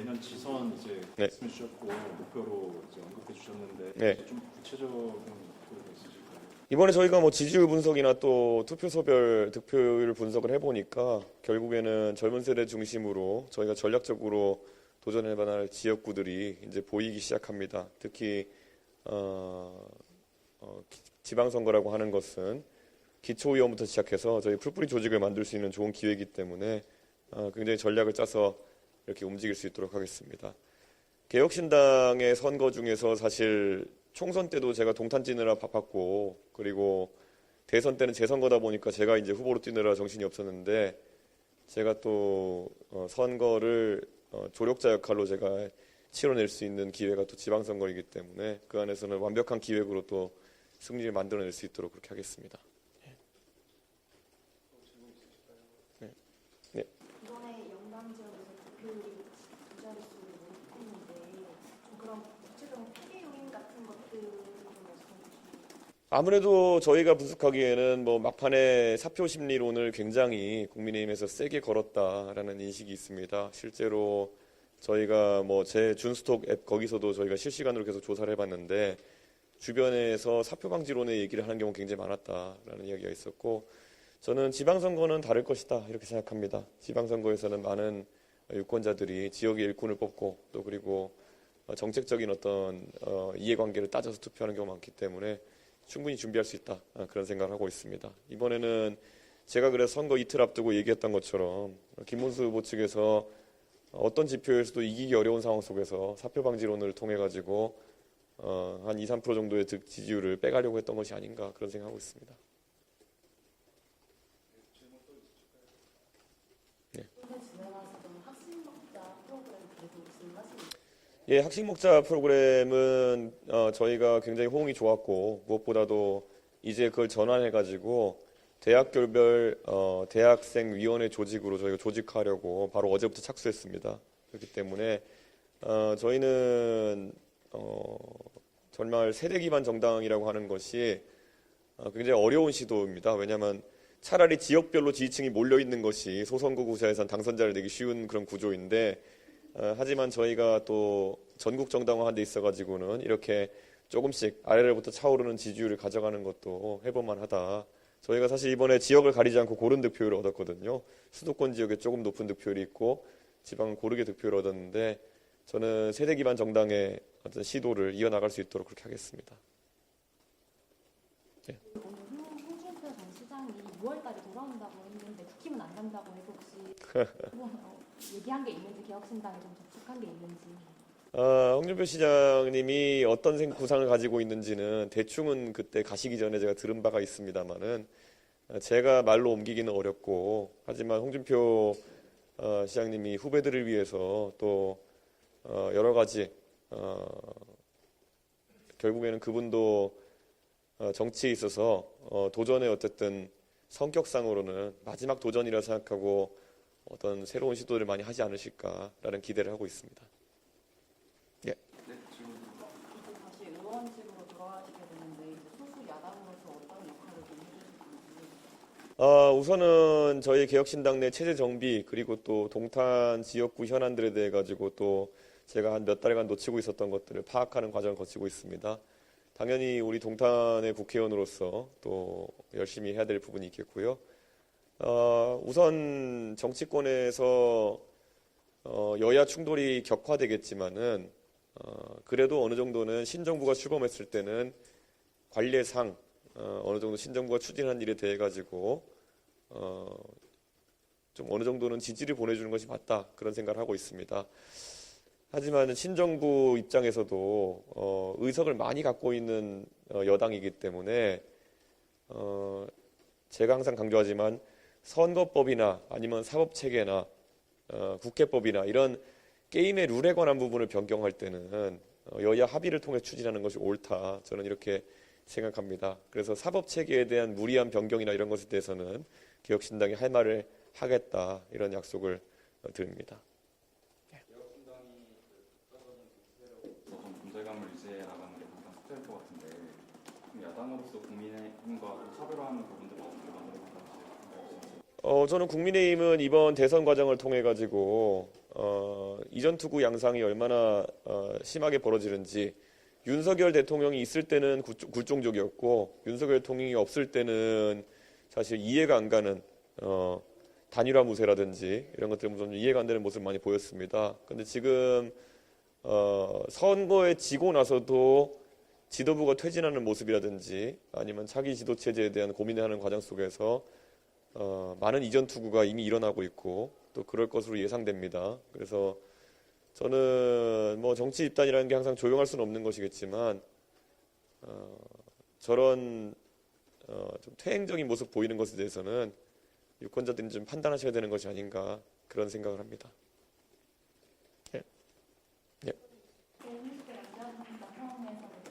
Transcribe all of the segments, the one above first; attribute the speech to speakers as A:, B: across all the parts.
A: 내년 지선 이제
B: 네.
A: 말씀해 주셨고 목표로 이제 언급해 주셨는데
B: 네.
A: 이제 좀 구체적인 목표가 있으실까요?
B: 이번에 저희가 뭐 지지율 분석이나 또 투표소별 득표율 분석을 해보니까 결국에는 젊은 세대 중심으로 저희가 전략적으로 도전해봐야 할 지역구들이 이제 보이기 시작합니다. 특히 지방선거라고 하는 것은 기초의원부터 시작해서 저희 풀뿌리 조직을 만들 수 있는 좋은 기회이기 때문에 굉장히 전략을 짜서 이렇게 움직일 수 있도록 하겠습니다. 개혁신당의 선거 중에서 사실 총선 때도 제가 동탄 뛰느라 바빴고, 그리고 대선 때는 재선거다 보니까 제가 이제 후보로 뛰느라 정신이 없었는데, 제가 또 선거를 조력자 역할로 제가 치러낼 수 있는 기회가 또 지방선거이기 때문에 그 안에서는 완벽한 기획으로 또 승리를 만들어낼 수 있도록 그렇게 하겠습니다. 네. 네.
C: 이번에 영남 지역에서 득표율이 두 자릿수를 했는데 좀 그런 구체적인 피해 요인 같은 것들 좀 말씀해 주시면.
B: 아무래도 저희가 분석하기에는 뭐 막판에 사표 심리론을 굉장히 국민의힘에서 세게 걸었다라는 인식이 있습니다. 실제로 저희가 뭐 제 준스톡 앱 거기서도 저희가 실시간으로 계속 조사를 해봤는데 주변에서 사표 방지론의 얘기를 하는 경우가 굉장히 많았다라는 이야기가 있었고, 저는 지방선거는 다를 것이다 이렇게 생각합니다. 지방선거에서는 많은 유권자들이 지역의 일꾼을 뽑고 또 그리고 정책적인 어떤 이해관계를 따져서 투표하는 경우가 많기 때문에 충분히 준비할 수 있다 그런 생각을 하고 있습니다. 이번에는 제가 그래서 선거 이틀 앞두고 얘기했던 것처럼 김문수 후보 측에서 어떤 지표에서도 이기기 어려운 상황 속에서 사표 방지론을 통해 가지고 한 2, 3% 정도의 지지율을 빼가려고 했던 것이 아닌가 그런 생각하고 있습니다. 네. 예, 학식 먹자 프로그램은 저희가 굉장히 호응이 좋았고, 무엇보다도 이제 그걸 전환해가지고 대학교별 대학생위원회 조직으로 저희가 조직하려고 바로 어제부터 착수했습니다. 그렇기 때문에 저희는 정말 세대 기반 정당이라고 하는 것이 굉장히 어려운 시도입니다. 왜냐하면 차라리 지역별로 지지층이 몰려있는 것이 소선거 구사에선 당선자를 내기 쉬운 그런 구조인데, 하지만 저희가 또 전국 정당화한 데 있어가지고는 이렇게 조금씩 아래로부터 차오르는 지지율을 가져가는 것도 해볼만 하다. 저희가 사실 이번에 지역을 가리지 않고 고른 득표율을 얻었거든요. 수도권 지역에 조금 높은 득표율이 있고 지방은 고르게 득표율을 얻었는데, 저는 세대 기반 정당의 어떤 시도를 이어나갈 수 있도록 그렇게 하겠습니다. 네.
C: 오늘 홍준표 전 시장이 6월달에 돌아온다고 했는데 국힘은 안 간다고 해서 혹시 얘기한 게 있는지, 개혁신당에 좀 접촉한 게 있는지.
B: 홍준표 시장님이 어떤 구상을 가지고 있는지는 대충은 그때 가시기 전에 제가 들은 바가 있습니다만은 제가 말로 옮기기는 어렵고, 하지만 홍준표 시장님이 후배들을 위해서 또 여러 가지 결국에는 그분도 정치에 있어서 도전의 어쨌든 성격상으로는 마지막 도전이라 생각하고 어떤 새로운 시도를 많이 하지 않으실까라는 기대를 하고 있습니다. 예.
D: 네, 지금 이제 다시 의원직으로 돌아가시게 되는데 이제 소수 야당으로서 어떤 역할을 좀 해주실 건지.
B: 우선은 저희 개혁신당 내 체제 정비 그리고 또 동탄 지역구 현안들에 대해 가지고 또 제가 한 몇 달간 놓치고 있었던 것들을 파악하는 과정을 거치고 있습니다. 당연히 우리 동탄의 국회의원으로서 또 열심히 해야 될 부분이 있겠고요. 우선 정치권에서 여야 충돌이 격화되겠지만은 그래도 어느 정도는 신정부가 출범했을 때는 관례상 어느 정도 신정부가 추진한 일에 대해 가지고 좀 어느 정도는 지지를 보내주는 것이 맞다 그런 생각을 하고 있습니다. 하지만 신정부 입장에서도 의석을 많이 갖고 있는 여당이기 때문에 제가 항상 강조하지만 선거법이나 아니면 사법체계나 국회법이나 이런 게임의 룰에 관한 부분을 변경할 때는 여야 합의를 통해 추진하는 것이 옳다. 저는 이렇게 생각합니다. 그래서 사법체계에 대한 무리한 변경이나 이런 것에 대해서는 개혁신당이 할 말을 하겠다. 이런 약속을 드립니다.
E: 좀 존재감을 유지해 나가는 게 당장 숙제일 것 같은데, 야당으로서 국민의힘과 차별화하는 부분들을 어떻게 만들어 나갈지.
B: 저는 국민의힘은 이번 대선 과정을 통해 가지고 이전 투구 양상이 얼마나 심하게 벌어지는지, 윤석열 대통령이 있을 때는 굴종적이었고 윤석열 대통령이 없을 때는 사실 이해가 안 가는 단일화 무쇠라든지 이런 것들이 좀 이해가 안 되는 모습을 많이 보였습니다. 근데 지금 선거에 지고 나서도 지도부가 퇴진하는 모습이라든지 아니면 차기 지도 체제에 대한 고민을 하는 과정 속에서 많은 이전 투구가 이미 일어나고 있고 또 그럴 것으로 예상됩니다. 그래서 저는 뭐 정치 집단이라는 게 항상 조용할 수는 없는 것이겠지만 저런 좀 퇴행적인 모습 보이는 것에 대해서는 유권자들이 좀 판단하셔야 되는 것이 아닌가 그런 생각을 합니다. 예. 예.
C: 오늘도 양자평에서는 높은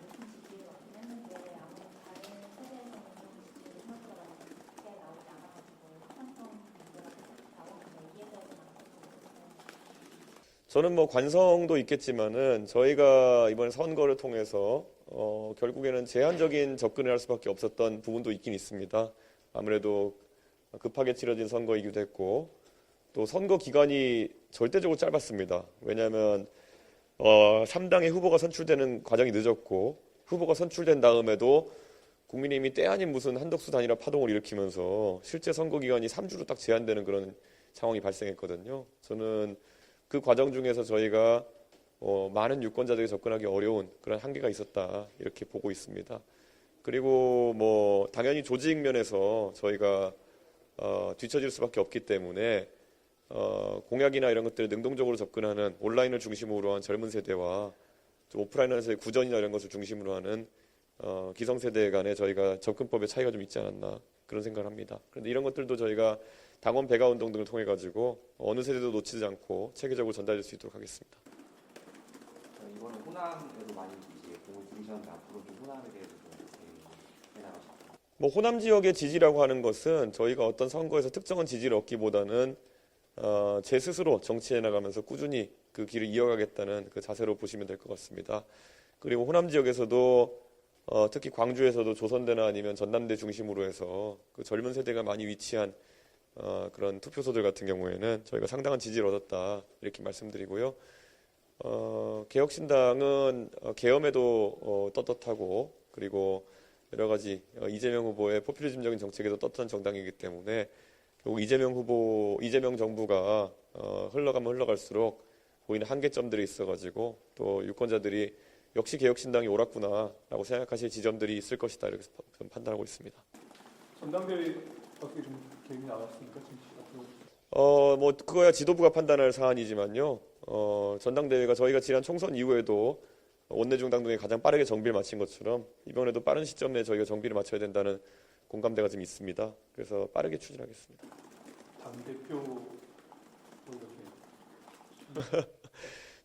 C: 지지를 얻긴 했는데 아무래도 다른 세대에서는 좀 지지를 생각보다 많이 나오지 않아가지고 합당성 문제가 계속 나오는데 이에 대해서는 어떻게
B: 저는 뭐 관성도 있겠지만은 저희가 이번 선거를 통해서 결국에는 제한적인 접근을 할 수밖에 없었던 부분도 있긴 있습니다. 아무래도 급하게 치러진 선거이기도 했고 또 선거 기간이 절대적으로 짧았습니다. 왜냐하면 3당의 후보가 선출되는 과정이 늦었고 후보가 선출된 다음에도 국민의힘이 때 아닌 무슨 한덕수 단일화 파동을 일으키면서 실제 선거 기간이 3주로 딱 제한되는 그런 상황이 발생했거든요. 저는 그 과정 중에서 저희가 많은 유권자들에게 접근하기 어려운 그런 한계가 있었다 이렇게 보고 있습니다. 그리고 뭐 당연히 조직 면에서 저희가 뒤처질 수밖에 없기 때문에 공약이나 이런 것들을 능동적으로 접근하는 온라인을 중심으로 한 젊은 세대와 좀 오프라인에서의 구전이나 이런 것을 중심으로 하는 기성세대 간에 저희가 접근법의 차이가 좀 있지 않았나 그런 생각을 합니다. 그런데 이런 것들도 저희가 당원 배가 운동 등을 통해 가지고 어느 세대도 놓치지 않고 체계적으로 전달될 수 있도록 하겠습니다.
F: 이번에 호남에도 많이 이제 공을 들이셨는데 앞으로 좀 호남에 대해서 좀 해나가시죠.
B: 뭐 호남 지역의 지지라고 하는 것은 저희가 어떤 선거에서 특정한 지지를 얻기보다는 제 스스로 정치해 나가면서 꾸준히 그 길을 이어가겠다는 그 자세로 보시면 될 것 같습니다. 그리고 호남 지역에서도 특히 광주에서도 조선대나 아니면 전남대 중심으로 해서 그 젊은 세대가 많이 위치한 그런 투표소들 같은 경우에는 저희가 상당한 지지를 얻었다 이렇게 말씀드리고요. 개혁신당은 계엄에도 떳떳하고 그리고 여러 가지 이재명 후보의 포퓰리즘적인 정책에도 떳떳한 정당이기 때문에 결국 이재명 정부가 흘러가면 흘러갈수록 보이는 한계점들이 있어가지고 또 유권자들이 역시 개혁신당이 옳았구나라고 생각하실 지점들이 있을 것이다 이렇게 판단하고 있습니다.
G: 전당대회 어떻게 좀 계획이 나왔습니까? 지금 앞으로?
B: 뭐 그거야 지도부가 판단할 사안이지만요. 전당대회가 저희가 지난 총선 이후에도 원내중당 등에 가장 빠르게 정비를 마친 것처럼 이번에도 빠른 시점 내에 저희가 정비를 마쳐야 된다는 공감대가 좀 있습니다. 그래서 빠르게 추진하겠습니다.
G: 당대표 이렇게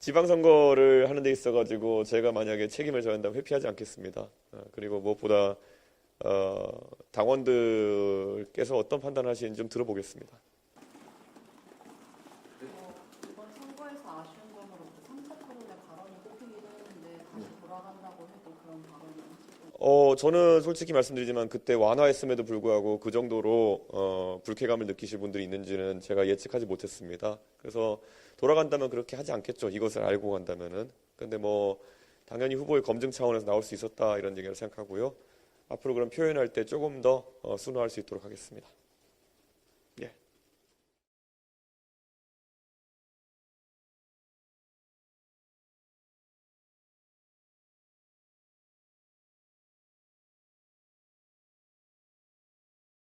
B: 지방선거를 하는 데 있어가지고 제가 만약에 책임을 져야 한다면 회피하지 않겠습니다. 그리고 무엇보다 당원들께서 어떤 판단을 하시는지 좀 들어보겠습니다.
D: 이번 선거에서 아쉬운 점으로 그 3차 토론의 발언이 꼽히기도 했는데 다시 돌아간다고 해도 그런 발언은
B: 저는 솔직히 말씀드리지만 그때 완화했음에도 불구하고 그 정도로 불쾌감을 느끼실 분들이 있는지는 제가 예측하지 못했습니다. 그래서 돌아간다면 그렇게 하지 않겠죠. 이것을 알고 간다면은. 근데 뭐 당연히 후보의 검증 차원에서 나올 수 있었다 이런 얘기를 생각하고요. 앞으로 그럼 표현할 때 조금 더 순화할 수 있도록 하겠습니다.